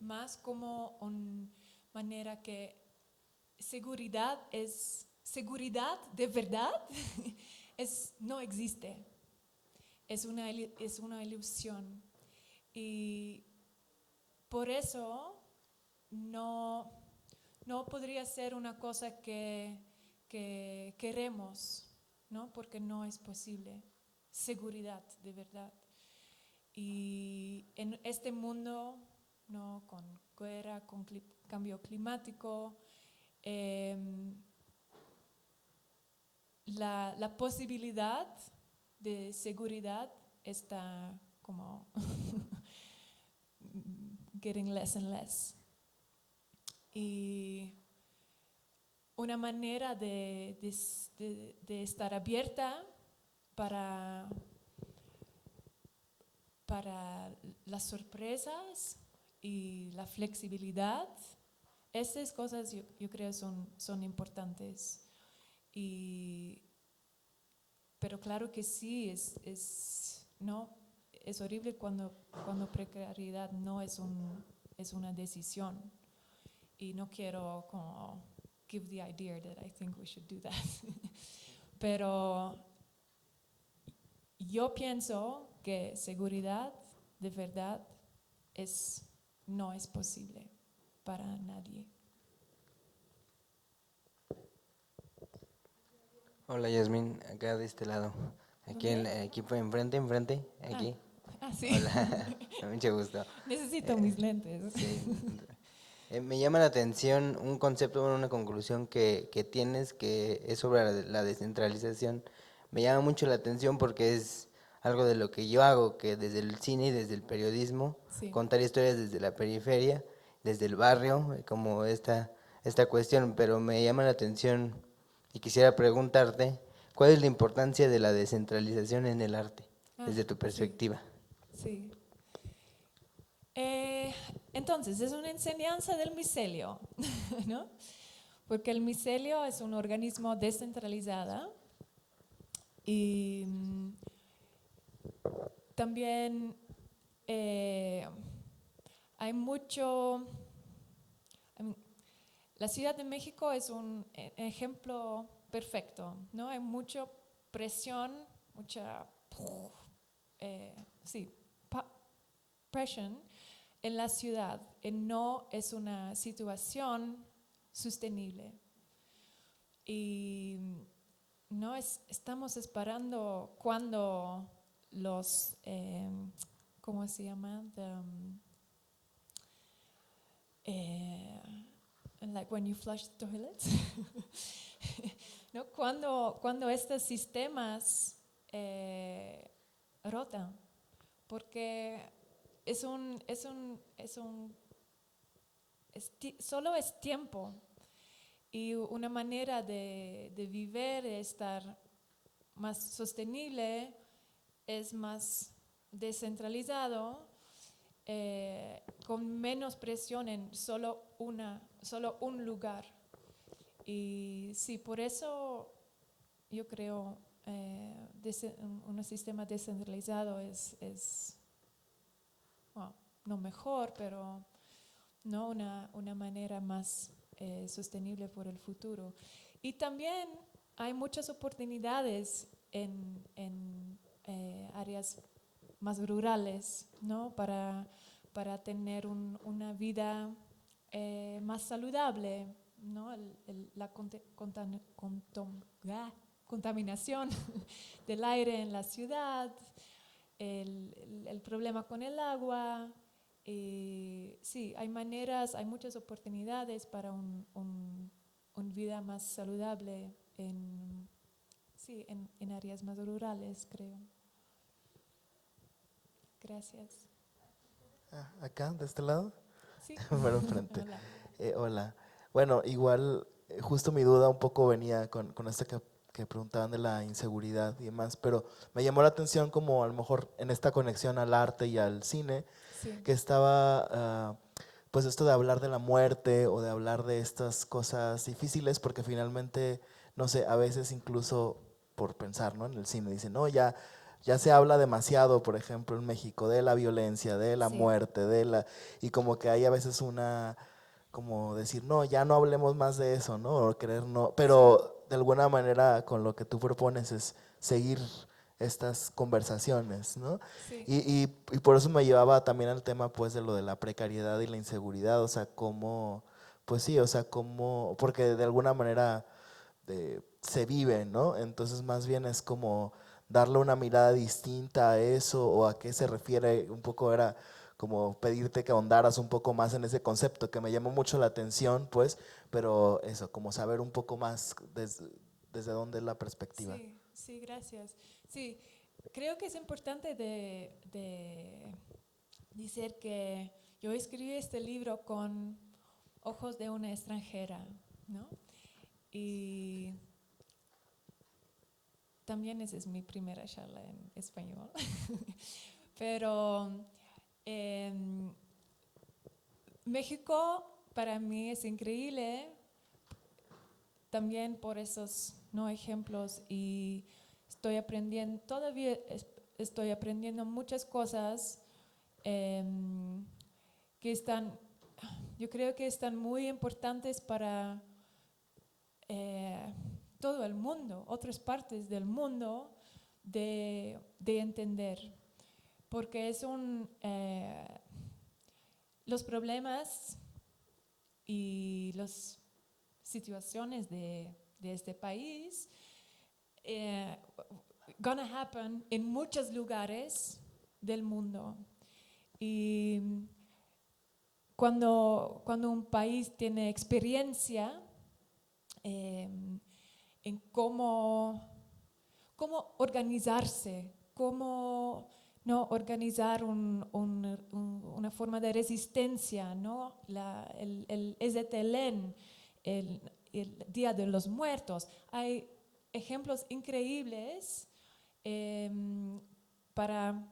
más como una manera que seguridad de verdad no existe. Es una ilusión. Y por eso no podría ser una cosa que queremos, ¿no? Porque no es posible. Seguridad de verdad. Y en este mundo, ¿no? Con guerra, con cambio climático, la posibilidad de seguridad está como getting less and less. Y una manera de estar abierta para las sorpresas y la flexibilidad. Esas cosas yo creo son importantes. Pero claro que sí, es horrible cuando precariedad no es una decisión. Y no quiero como give the idea that I think we should do that. Pero yo pienso que seguridad de verdad no es posible para nadie. Hola Yasmín, acá de este lado. Aquí en el equipo enfrente, aquí. Sí. Hola, mucho gusto. Necesito mis lentes. Sí. Me llama la atención un concepto, una conclusión que tienes, que es sobre la descentralización. Me llama mucho la atención porque es algo de lo que yo hago, que desde el cine y desde el periodismo, Sí. contar historias desde la periferia, desde el barrio, como esta cuestión, pero me llama la atención y quisiera preguntarte, ¿cuál es la importancia de la descentralización en el arte, desde tu perspectiva? Sí. Entonces, es una enseñanza del micelio, ¿no? Porque el micelio es un organismo descentralizado y también hay mucho... La Ciudad de México es un ejemplo perfecto, ¿no? Hay mucha presión, presión en la ciudad, y no es una situación sostenible. Y no estamos esperando cuando los, ¿cómo se llama? Like when you flush the toilets. ¿No? Cuando estos sistemas rotan, porque solo es tiempo, y una manera de vivir, de estar más sostenible, es más descentralizado, con menos presión en solo un lugar. Y sí, por eso yo creo un sistema descentralizado es no mejor, pero no una manera más sostenible por el futuro. Y también hay muchas oportunidades en áreas más rurales, ¿no? Para tener una vida más saludable, ¿no? La contaminación del aire en la ciudad, el problema con el agua. Sí, hay muchas oportunidades para una vida más saludable en áreas más rurales, creo. Gracias. Acá, de este lado. Sí. Bueno, enfrente. Hola. Hola. Bueno, igual, justo mi duda un poco venía con esto que preguntaban de la inseguridad y demás, pero me llamó la atención como a lo mejor en esta conexión al arte y al cine, Sí. que estaba, pues esto de hablar de la muerte o de hablar de estas cosas difíciles, porque finalmente, no sé, a veces incluso por pensar, ¿no? En el cine dicen, no, ya se habla demasiado, por ejemplo, en México, de la violencia, de la muerte, y como que hay a veces como decir, no, ya no hablemos más de eso, ¿no? O querer no, pero de alguna manera con lo que tú propones es seguir estas conversaciones, ¿no? Sí. Y por eso me llevaba también al tema, pues, de lo de la precariedad y la inseguridad, o sea, cómo, pues sí, o sea, cómo, porque de alguna manera se vive, ¿no? Entonces más bien es como darle una mirada distinta a eso, o a qué se refiere, un poco era como pedirte que ahondaras un poco más en ese concepto, que me llamó mucho la atención, pues, pero eso, como saber un poco más desde dónde es la perspectiva. Sí, gracias. Sí, creo que es importante de decir que yo escribí este libro con ojos de una extranjera, ¿no? Y también esa es mi primera charla en español. Pero México para mí es increíble también por esos ejemplos, y estoy aprendiendo, todavía estoy aprendiendo muchas cosas que están, yo creo que están muy importantes para todo el mundo, otras partes del mundo, de entender. Porque los problemas y las situaciones de este país gonna happen en muchos lugares del mundo. Y cuando un país tiene experiencia en cómo organizarse, cómo organizar una forma de resistencia, ¿no? El Eztetlán, el Día de los Muertos. Hay ejemplos increíbles para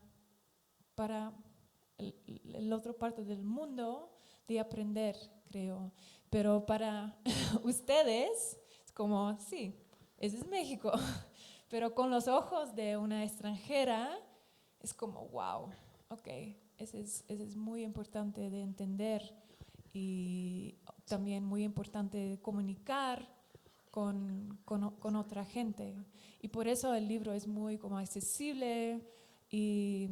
la otra parte del mundo de aprender, creo. Pero para ustedes es como, sí, ese es México. Pero con los ojos de una extranjera es como, wow, ok, ese es muy importante de entender, y también muy importante de comunicar con otra gente. Y por eso el libro es muy como accesible, y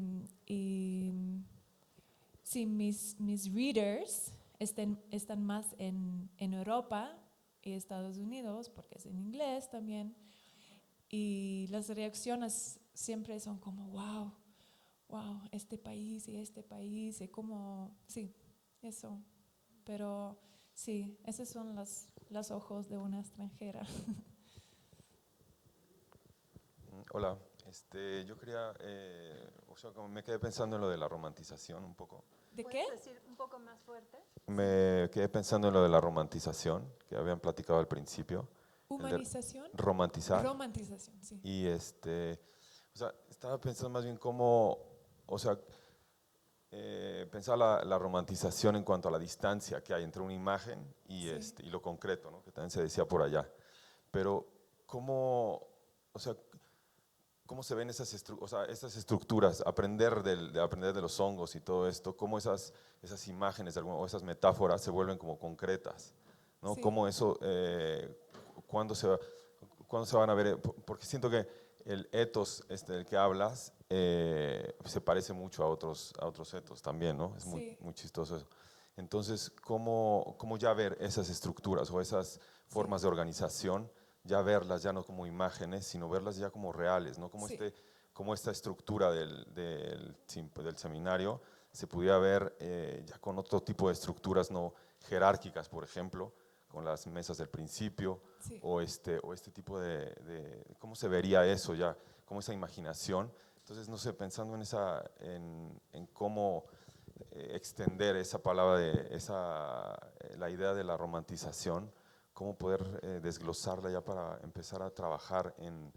sí, mis readers están más en Europa y Estados Unidos, porque es en inglés también, y las reacciones siempre son como, wow, este país y como, sí, eso. Pero sí, esos son los ojos de una extranjera. Hola, yo quería, como me quedé pensando en lo de la romantización un poco. ¿De qué? ¿Puedes decir un poco más fuerte? Me quedé pensando en lo de la romantización, que habían platicado al principio. ¿Humanización? Romantizar. Romantización, sí. Y estaba pensando más bien cómo, pensar la romantización en cuanto a la distancia que hay entre una imagen y, y lo concreto, ¿no? Que también se decía por allá. Pero cómo se ven esas estructuras, aprender de los hongos y todo esto, cómo esas imágenes o esas metáforas se vuelven como concretas, ¿no? Sí. Cómo eso, ¿cuándo se van a ver? Porque siento que el ethos del que hablas se parece mucho a otros ethos también, ¿no? Es muy chistoso eso. Entonces, ¿cómo ya ver esas estructuras o esas formas de organización, ya verlas ya no como imágenes, sino verlas ya como reales, ¿no? Como esta estructura del seminario se pudiera ver ya con otro tipo de estructuras no jerárquicas, por ejemplo, con las mesas del principio, o este tipo ¿cómo se vería eso ya? Como esa imaginación. Entonces, no sé, pensando en cómo extender esa palabra, la idea de la romantización, cómo poder desglosarla ya para empezar a trabajar en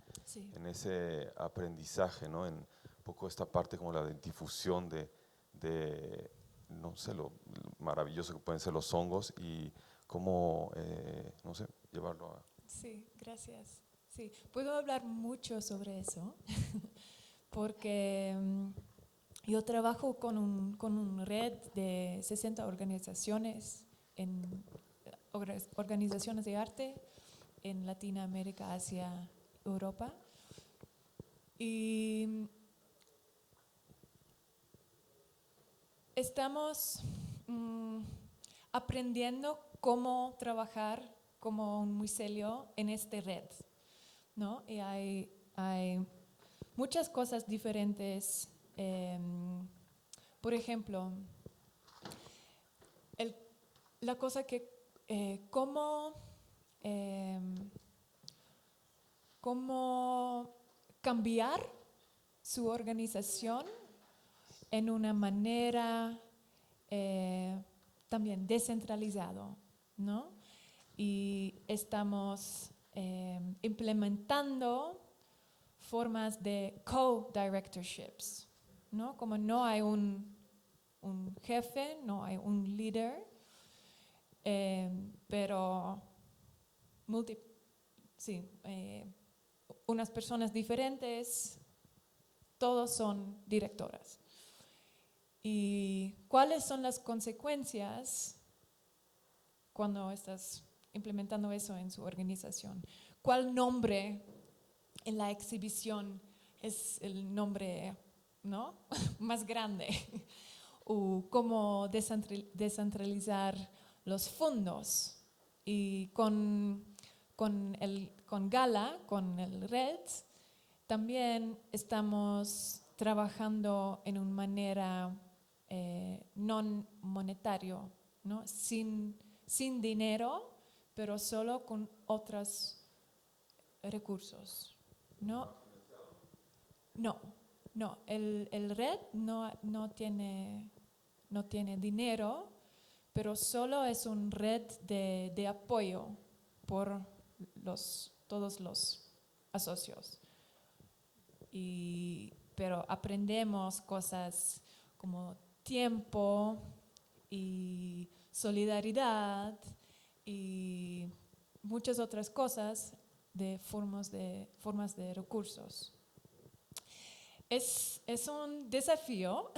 ese aprendizaje, ¿no? En un poco esta parte como la de difusión de no sé, lo maravilloso que pueden ser los hongos y cómo, no sé, llevarlo a... Sí, gracias. Sí, puedo hablar mucho sobre eso, porque yo trabajo con una red de 60 organizaciones organizaciones de arte en Latinoamérica, Asia, Europa. Y estamos aprendiendo cómo trabajar como un micelio en esta red, ¿no? Y hay muchas cosas diferentes. Por ejemplo, la cosa que cómo cambiar su organización en una manera también descentralizado, ¿no? y estamos implementando formas de co-directorships, ¿no? Como no hay un jefe, no hay un líder, pero unas personas diferentes, todos son directoras. ¿Y cuáles son las consecuencias cuando estás implementando eso en su organización? ¿Cuál nombre en la exhibición es el nombre, ¿no? más grande? ¿O cómo descentralizar los fondos? Y con Gala, con el Red, también estamos trabajando en una manera no monetario, ¿no? Sin dinero, pero solo con otros recursos, ¿no? No, el Red no tiene dinero, pero solo es una red de apoyo por todos los socios. Pero aprendemos cosas como tiempo y solidaridad y muchas otras cosas de formas de recursos. Es un desafío,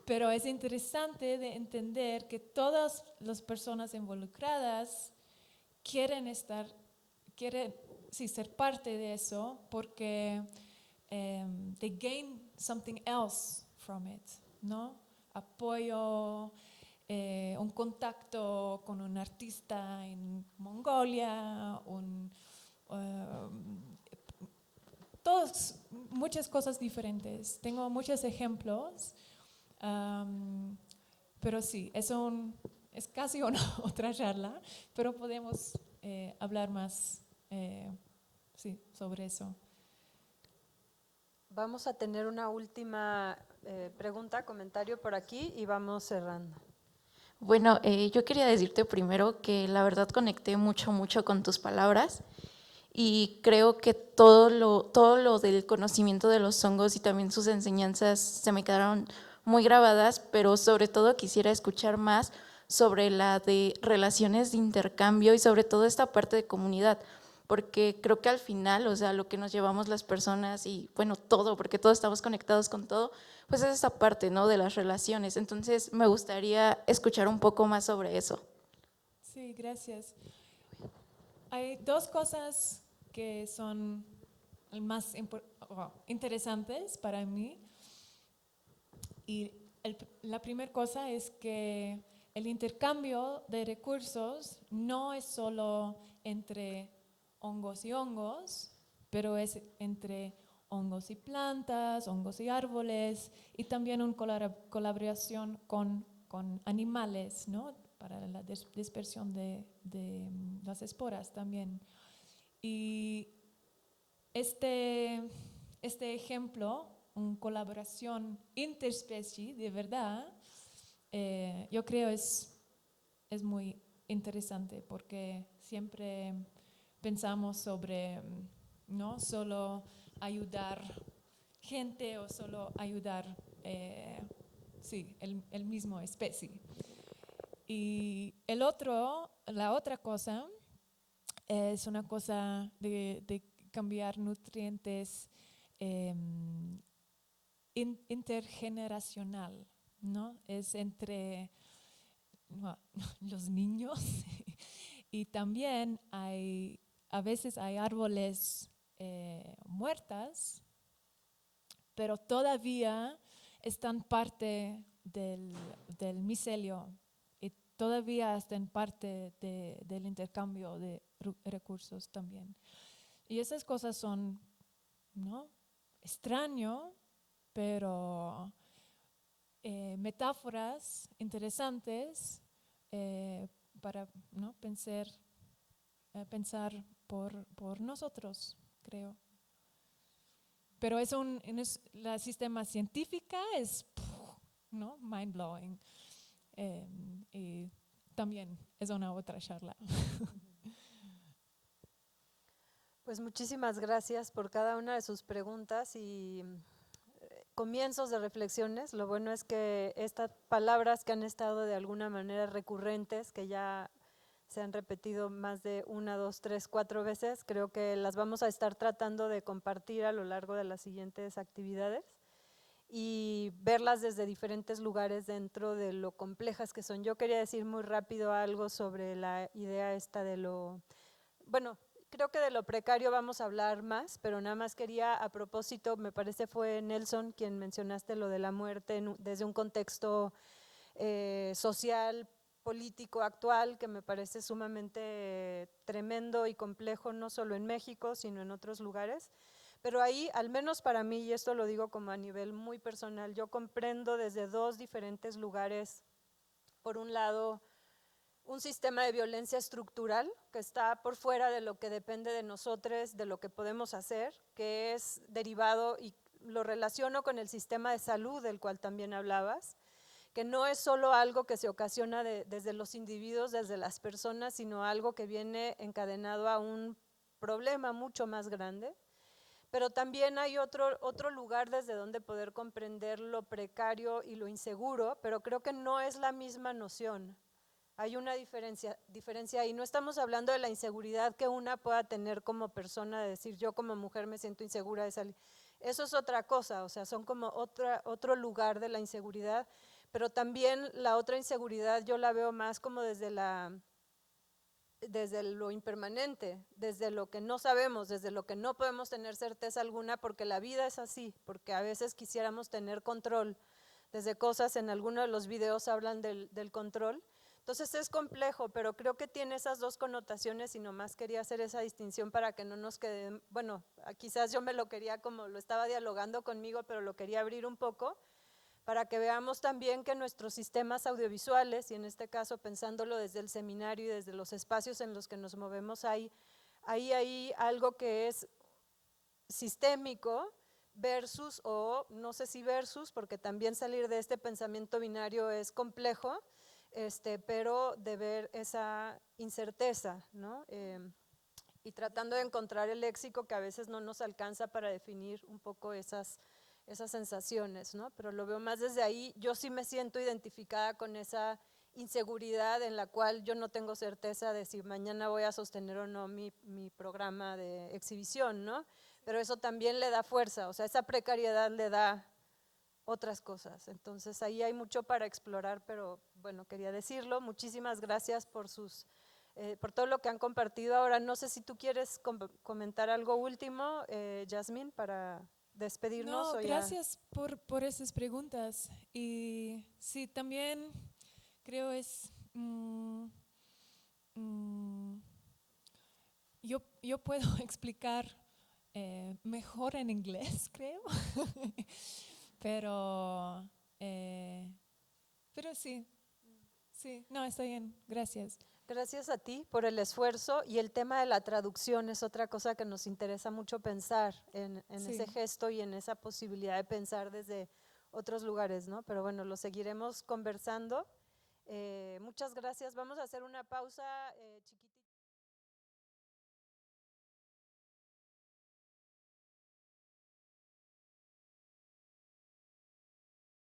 pero es interesante de entender que todas las personas involucradas quieren ser parte de eso porque they gain something else from it, ¿no? Apoyo, un contacto con un artista en Mongolia, muchas cosas diferentes. Tengo muchos ejemplos, pero sí, es casi otra charla, pero podemos hablar más sobre eso. Vamos a tener una última pregunta, comentario por aquí y vamos cerrando. Bueno, yo quería decirte primero que la verdad conecté mucho con tus palabras y creo que todo lo del conocimiento de los hongos y también sus enseñanzas se me quedaron muy grabadas, pero sobre todo quisiera escuchar más sobre la de relaciones de intercambio y sobre todo esta parte de comunidad, porque creo que al final, o sea, lo que nos llevamos las personas y bueno, todo, porque todos estamos conectados con todo, pues es esa parte, ¿no? De las relaciones. Entonces me gustaría escuchar un poco más sobre eso. Sí, gracias. Hay dos cosas que son más interesantes para mí. Y la primera cosa es que el intercambio de recursos no es solo entre hongos y hongos, pero es entre hongos y plantas, hongos y árboles, y también una colaboración con animales, ¿no? Para la dispersión de las esporas también. Y este ejemplo, una colaboración interespecie, de verdad, yo creo es muy interesante porque siempre pensamos sobre no solo ayudar gente o solo ayudar el mismo especie. Y la otra cosa es una cosa de cambiar nutrientes intergeneracional, ¿no? Es entre los niños y también a veces hay árboles muertas, pero todavía están parte del micelio y todavía están parte del intercambio de recursos también. Y esas cosas son, ¿no? Extraño, pero metáforas interesantes para, ¿no? pensar por nosotros, creo. Pero la sistema científica es, ¿no? mind blowing. Y también es una otra charla. Pues muchísimas gracias por cada una de sus preguntas y comienzos de reflexiones. Lo bueno es que estas palabras que han estado de alguna manera recurrentes, que ya se han repetido más de 1, 2, 3, 4 veces, creo que las vamos a estar tratando de compartir a lo largo de las siguientes actividades y verlas desde diferentes lugares dentro de lo complejas que son. Yo quería decir muy rápido algo sobre la idea esta de lo, bueno, creo que de lo precario vamos a hablar más, pero nada más quería, a propósito, me parece fue Nelson quien mencionaste lo de la muerte desde un contexto social, político actual, que me parece sumamente tremendo y complejo, no solo en México, sino en otros lugares. Pero ahí, al menos para mí, y esto lo digo como a nivel muy personal, yo comprendo desde 2 diferentes lugares, por un lado, un sistema de violencia estructural que está por fuera de lo que depende de nosotros, de lo que podemos hacer, que es derivado, y lo relaciono con el sistema de salud del cual también hablabas, que no es solo algo que se ocasiona desde los individuos, desde las personas, sino algo que viene encadenado a un problema mucho más grande. Pero también hay otro lugar desde donde poder comprender lo precario y lo inseguro, pero creo que no es la misma noción. Hay una diferencia ahí. No estamos hablando de la inseguridad que una pueda tener como persona, de decir yo como mujer me siento insegura de salir. Eso es otra cosa, o sea, son como otro lugar de la inseguridad, pero también la otra inseguridad yo la veo más como desde lo impermanente, desde lo que no sabemos, desde lo que no podemos tener certeza alguna, porque la vida es así, porque a veces quisiéramos tener control, desde cosas, en algunos de los videos hablan del control. Entonces es complejo, pero creo que tiene esas 2 connotaciones y nomás quería hacer esa distinción para que no nos quede, bueno, quizás yo me lo quería como lo estaba dialogando conmigo, pero lo quería abrir un poco, para que veamos también que nuestros sistemas audiovisuales, y en este caso pensándolo desde el seminario y desde los espacios en los que nos movemos, hay algo que es sistémico versus, o no sé si versus, porque también salir de este pensamiento binario es complejo, pero de ver esa incerteza, ¿no? Y tratando de encontrar el léxico que a veces no nos alcanza para definir un poco esas sensaciones, ¿no? Pero lo veo más desde ahí. Yo sí me siento identificada con esa inseguridad en la cual yo no tengo certeza de si mañana voy a sostener o no mi programa de exhibición, ¿no? Pero eso también le da fuerza, o sea, esa precariedad le da otras cosas. Entonces ahí hay mucho para explorar, pero bueno, quería decirlo. Muchísimas gracias por todo lo que han compartido. Ahora no sé si tú quieres comentar algo último, Yasmín, para despedirnos. No, gracias por esas preguntas. Y sí, también creo yo puedo explicar mejor en inglés, creo. Pero sí, no, está bien, gracias. Gracias a ti por el esfuerzo, y el tema de la traducción es otra cosa que nos interesa mucho pensar en Sí. ese gesto y en esa posibilidad de pensar desde otros lugares, ¿no? Pero bueno, lo seguiremos conversando. Muchas gracias. Vamos a hacer una pausa chiquitita.